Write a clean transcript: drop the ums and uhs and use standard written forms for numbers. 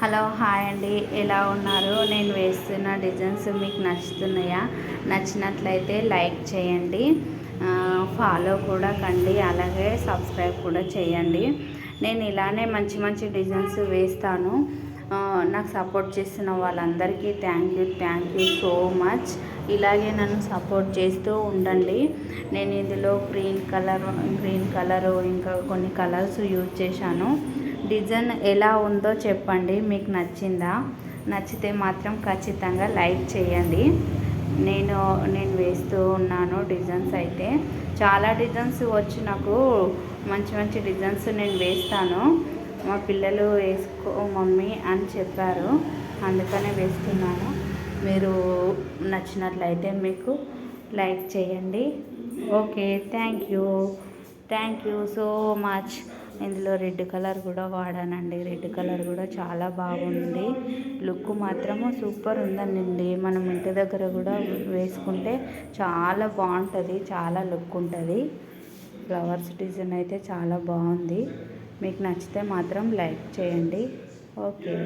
Hello hi అండి, ఎలా ఉన్నారు? నేను వేస్తున్న డిజైన్స్ మీకు నచ్చుతున్నాయా? నచ్చినట్లయితే లైక్ చేయండి, ఫాలో కూడా కండి, అలాగే సబ్స్క్రైబ్ కూడా చేయండి. నేను ఇలానే మంచి మంచి డిజైన్స్ వేస్తాను. నాకు సపోర్ట్ చేస్తున్న వాళ్ళందరికీ థ్యాంక్ యూ సో మచ్. ఇలాగే నన్ను సపోర్ట్ చేస్తూ ఉండండి. నేను ఇందులో గ్రీన్ కలరు ఇంకా కొన్ని కలర్స్ యూజ్ చేశాను. డిజైన్ ఎలా ఉందో చెప్పండి, మీకు నచ్చిందా? నచ్చితే మాత్రం ఖచ్చితంగా లైక్ చేయండి. నేను వేస్తూ ఉన్నాను డిజైన్స్. అయితే చాలా డిజైన్స్ వచ్చి నాకు మంచి మంచి డిజైన్స్ నేను వేస్తాను. మా పిల్లలు వేసుకో మమ్మీ అని చెప్పారు, అందుకనే వేస్తున్నాను. మీరు నచ్చినట్లయితే మీకు లైక్ చేయండి. Okay, thank you so much. ఇందులో రెడ్ కలర్ కూడా వాడానండి. రెడ్ కలర్ కూడా చాలా బాగుంది. లుక్ మాత్రము సూపర్ ఉందండి. మనం ఇంటి దగ్గర కూడా వేసుకుంటే చాలా బాగుంటుంది, చాలా లుక్ ఉంటుంది. ఫ్లవర్స్ డిజైన్ అయితే చాలా బాగుంది. మీకు నచ్చితే మాత్రం లైక్ చేయండి. ఓకే.